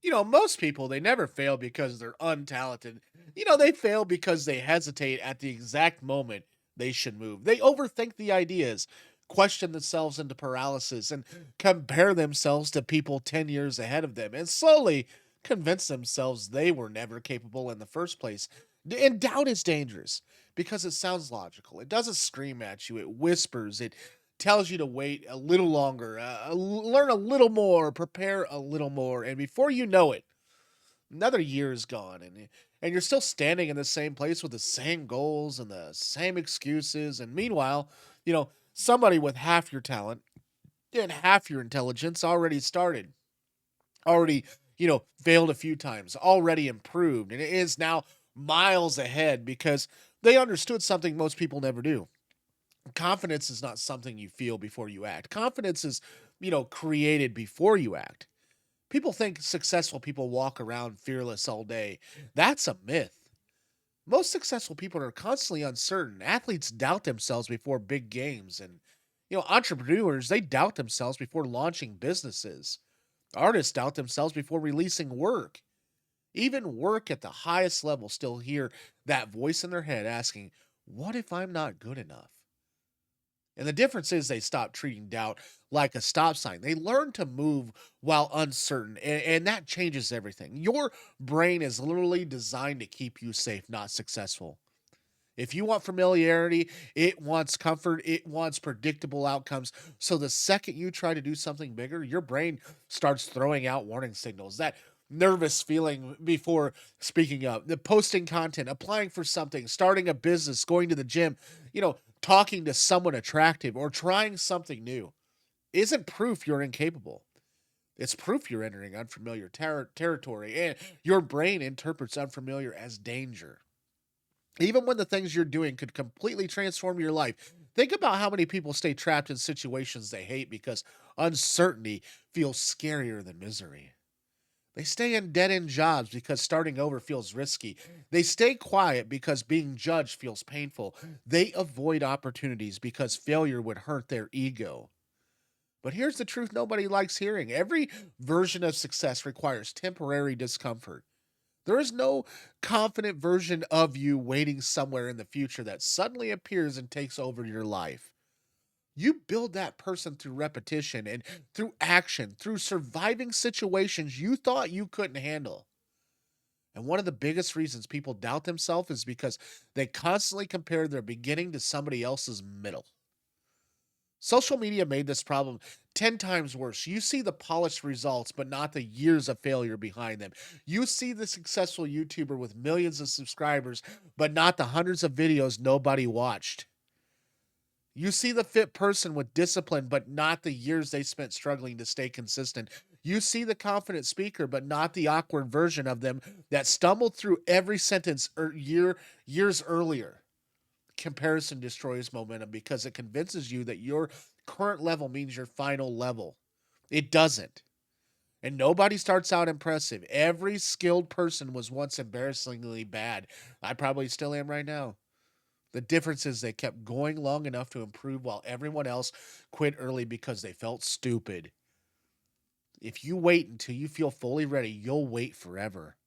Most people, they never fail because they're untalented. They fail because they hesitate at the exact moment they should move. They overthink the ideas, question themselves into paralysis, and compare themselves to people 10 years ahead of them, and slowly convince themselves they were never capable in the first place. And doubt is dangerous because it sounds logical. It doesn't scream at you, it whispers, it tells you to wait a little longer, learn a little more, prepare a little more, and before you know it, another year is gone, and you're still standing in the same place with the same goals and the same excuses. And meanwhile, somebody with half your talent and half your intelligence already started, already failed a few times, already improved, and it is now miles ahead because they understood something most people never do. Confidence is not something you feel before you act. Confidence is, created before you act. People think successful people walk around fearless all day. That's a myth. Most successful people are constantly uncertain. Athletes doubt themselves before big games, and entrepreneurs, they doubt themselves before launching businesses. Artists doubt themselves before releasing work. Even work at the highest level still hear that voice in their head asking, "What if I'm not good enough?" And the difference is they stop treating doubt like a stop sign. They learn to move while uncertain, and that changes everything. Your brain is literally designed to keep you safe, not successful. If you want familiarity, it wants comfort, it wants predictable outcomes. So the second you try to do something bigger, your brain starts throwing out warning signals. That nervous feeling before speaking up, the posting content, applying for something, starting a business, going to the gym, talking to someone attractive or trying something new isn't proof you're incapable. It's proof you're entering unfamiliar territory, and your brain interprets unfamiliar as danger. Even when the things you're doing could completely transform your life, think about how many people stay trapped in situations they hate because uncertainty feels scarier than misery. They stay in dead end jobs because starting over feels risky. They stay quiet because being judged feels painful. They avoid opportunities because failure would hurt their ego. But here's the truth nobody likes hearing: every version of success requires temporary discomfort. There is no confident version of you waiting somewhere in the future that suddenly appears and takes over your life. You build that person through repetition and through action, through surviving situations you thought you couldn't handle. And one of the biggest reasons people doubt themselves is because they constantly compare their beginning to somebody else's middle. Social media made this problem 10 times worse. You see the polished results, but not the years of failure behind them. You see the successful YouTuber with millions of subscribers, but not the hundreds of videos nobody watched. You see the fit person with discipline, but not the years they spent struggling to stay consistent. You see the confident speaker, but not the awkward version of them that stumbled through every sentence years earlier. Comparison destroys momentum because it convinces you that your current level means your final level. It doesn't. And nobody starts out impressive. Every skilled person was once embarrassingly bad. I probably still am right now. The difference is they kept going long enough to improve while everyone else quit early because they felt stupid. If you wait until you feel fully ready, you'll wait forever.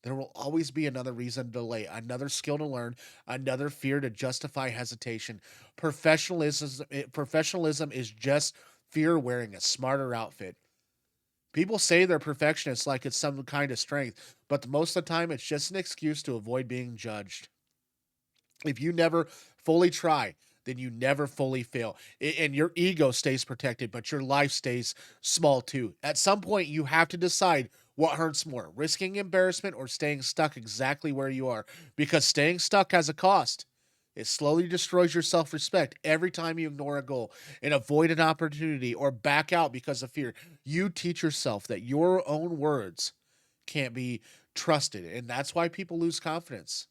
There will always be another reason to delay, another skill to learn, another fear to justify hesitation. Professionalism is just fear wearing a smarter outfit. People say they're perfectionists like it's some kind of strength, but most of the time it's just an excuse to avoid being judged. If you never fully try, then you never fully fail. And your ego stays protected, but your life stays small too. At some point, you have to decide what hurts more: risking embarrassment or staying stuck exactly where you are, because staying stuck has a cost. It slowly destroys your self respect every time you ignore a goal and avoid an opportunity or back out because of fear. You teach yourself that your own words can't be trusted. And that's why people lose confidence.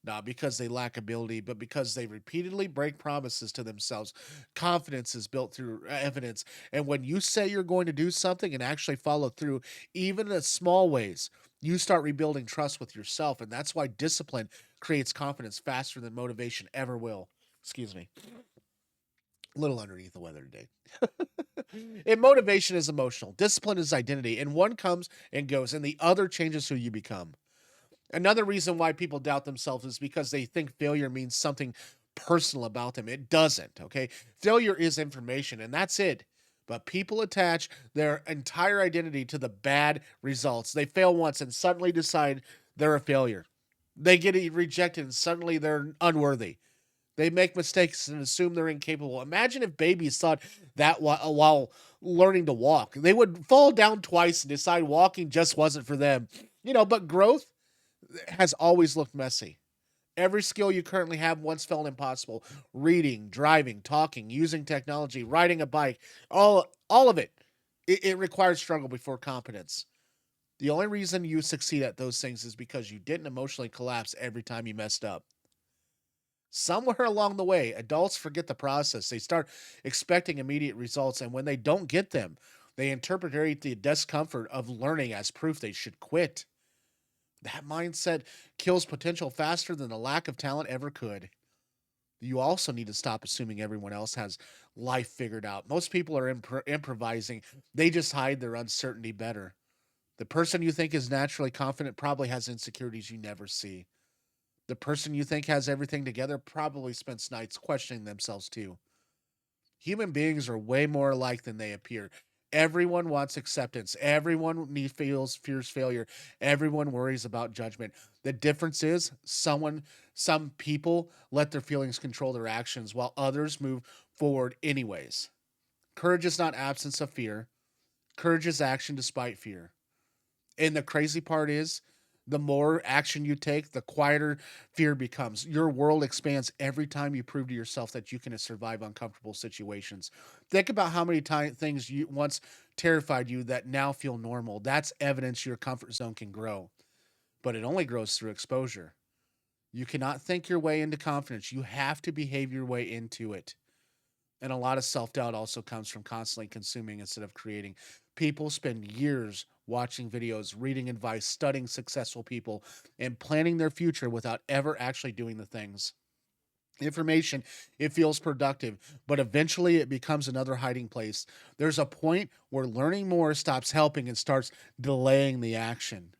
Not because they lack ability, but because they repeatedly break promises to themselves. Confidence is built through evidence. And when you say you're going to do something and actually follow through, even in small ways, you start rebuilding trust with yourself. And that's why discipline creates confidence faster than motivation ever will. Excuse me. A little underneath the weather today. And motivation is emotional, discipline is identity, and one comes and goes, and the other changes who you become. Another reason why people doubt themselves is because they think failure means something personal about them. It doesn't, okay? Failure is information, and that's it. But people attach their entire identity to the bad results. They fail once and suddenly decide they're a failure. They get rejected and suddenly they're unworthy. They make mistakes and assume they're incapable. Imagine if babies thought that while learning to walk. They would fall down twice and decide walking just wasn't for them. But growth has always looked messy. Every skill you currently have once felt impossible. Reading, driving, talking, using technology, riding a bike, all of it. It requires struggle before competence. The only reason you succeed at those things is because you didn't emotionally collapse every time you messed up. Somewhere along the way, adults forget the process. They start expecting immediate results, and when they don't get them, they interpret the discomfort of learning as proof they should quit. That mindset kills potential faster than the lack of talent ever could. You also need to stop assuming everyone else has life figured out. Most people are improvising, they just hide their uncertainty better. The person you think is naturally confident probably has insecurities you never see. The person you think has everything together probably spends nights questioning themselves too. Human beings are way more alike than they appear. Everyone wants acceptance. Everyone fears failure. Everyone worries about judgment. The difference is some people let their feelings control their actions while others move forward anyways. Courage is not absence of fear. Courage is action despite fear. And the crazy part is, the more action you take, the quieter fear becomes. Your world expands every time you prove to yourself that you can survive uncomfortable situations. Think about how many things you once terrified you that now feel normal. That's evidence your comfort zone can grow, but it only grows through exposure. You cannot think your way into confidence. You have to behave your way into it. And a lot of self doubt also comes from constantly consuming instead of creating. People spend years watching videos, reading advice, studying successful people, and planning their future without ever actually doing the things. Information, it feels productive, but eventually it becomes another hiding place. There's a point where learning more stops helping and starts delaying the action.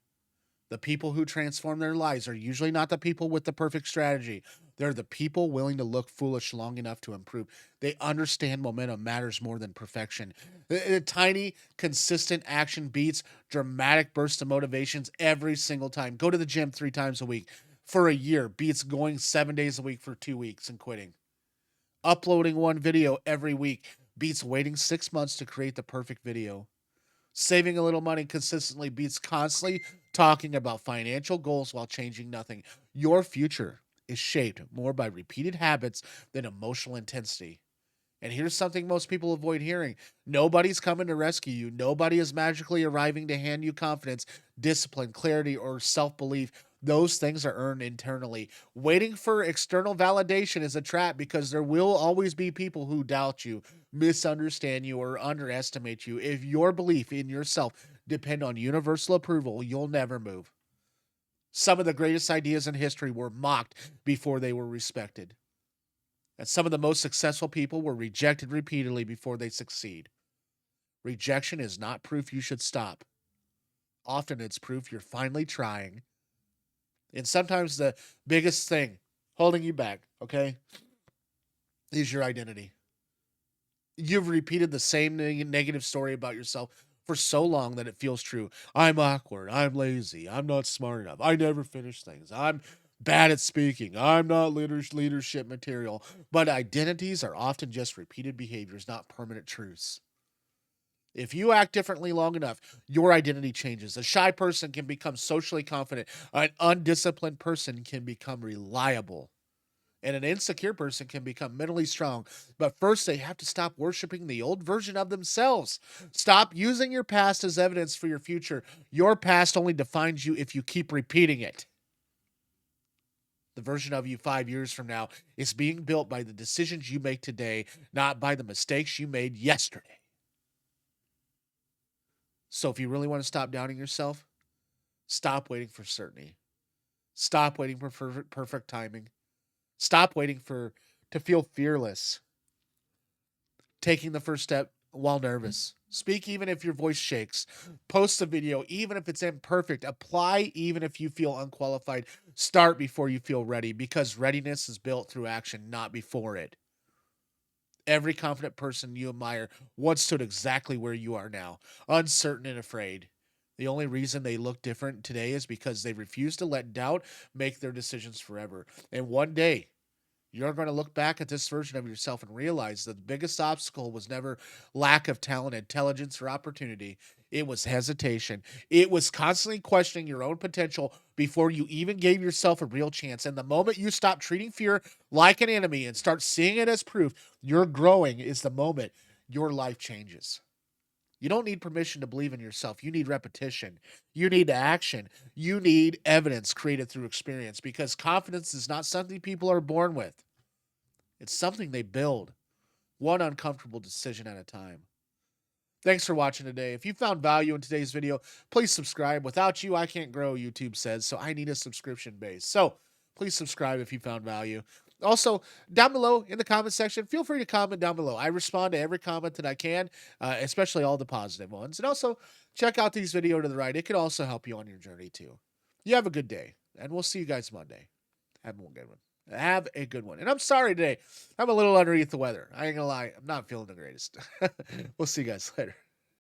The people who transform their lives are usually not the people with the perfect strategy. They're the people willing to look foolish long enough to improve. They understand momentum matters more than perfection. The tiny, consistent action beats dramatic bursts of motivations every single time. Go to the gym 3 times a week for a year beats going 7 days a week for 2 weeks and quitting. Uploading one video every week beats waiting 6 months to create the perfect video. Saving a little money consistently beats constantly talking about financial goals while changing nothing. Your future is shaped more by repeated habits than emotional intensity. And here's something most people avoid hearing: nobody's coming to rescue you. Nobody is magically arriving to hand you confidence, discipline, clarity, or self belief. Those things are earned internally. Waiting for external validation is a trap because there will always be people who doubt you, misunderstand you, or underestimate you. If your belief in yourself depend on universal approval, you'll never move. Some of the greatest ideas in history were mocked before they were respected. And some of the most successful people were rejected repeatedly before they succeed. Rejection is not proof you should stop. Often it's proof you're finally trying. And sometimes the biggest thing holding you back, okay, is your identity. You've repeated the same negative story about yourself for so long that it feels true. I'm awkward. I'm lazy. I'm not smart enough. I never finish things. I'm bad at speaking. I'm not leadership material. But identities are often just repeated behaviors, not permanent truths. If you act differently long enough, your identity changes. A shy person can become socially confident. An undisciplined person can become reliable. And an insecure person can become mentally strong. But first, they have to stop worshiping the old version of themselves. Stop using your past as evidence for your future. Your past only defines you if you keep repeating it. The version of you 5 years from now is being built by the decisions you make today, not by the mistakes you made yesterday. So if you really want to stop doubting yourself, stop waiting for certainty. Stop waiting for perfect timing. Stop waiting for to feel fearless. Taking the first step while nervous. Speak even if your voice shakes. Post a video even if it's imperfect. Apply even if you feel unqualified. Start before you feel ready, because readiness is built through action, not before it. Every confident person you admire once stood exactly where you are now, uncertain and afraid. The only reason they look different today is because they refuse to let doubt make their decisions forever. And one day, you're going to look back at this version of yourself and realize that the biggest obstacle was never lack of talent, intelligence, or opportunity. It was hesitation. It was constantly questioning your own potential before you even gave yourself a real chance. And the moment you stop treating fear like an enemy and start seeing it as proof you're growing is the moment your life changes. You don't need permission to believe in yourself. You need repetition. You need action. You need evidence created through experience, because confidence is not something people are born with. It's something they build, one uncomfortable decision at a time. Thanks for watching today. If you found value in today's video, please subscribe. Without you, I can't grow, YouTube says, so I need a subscription base. So please subscribe if you found value. Also, down below in the comment section, feel free to comment down below. I respond to every comment that I can, especially all the positive ones. And also, check out these videos to the right. It could also help you on your journey too. You have a good day, and we'll see you guys Monday. Have a good one. Have a good one. And I'm sorry today. I'm a little underneath the weather. I ain't gonna lie. I'm not feeling the greatest. We'll see you guys later.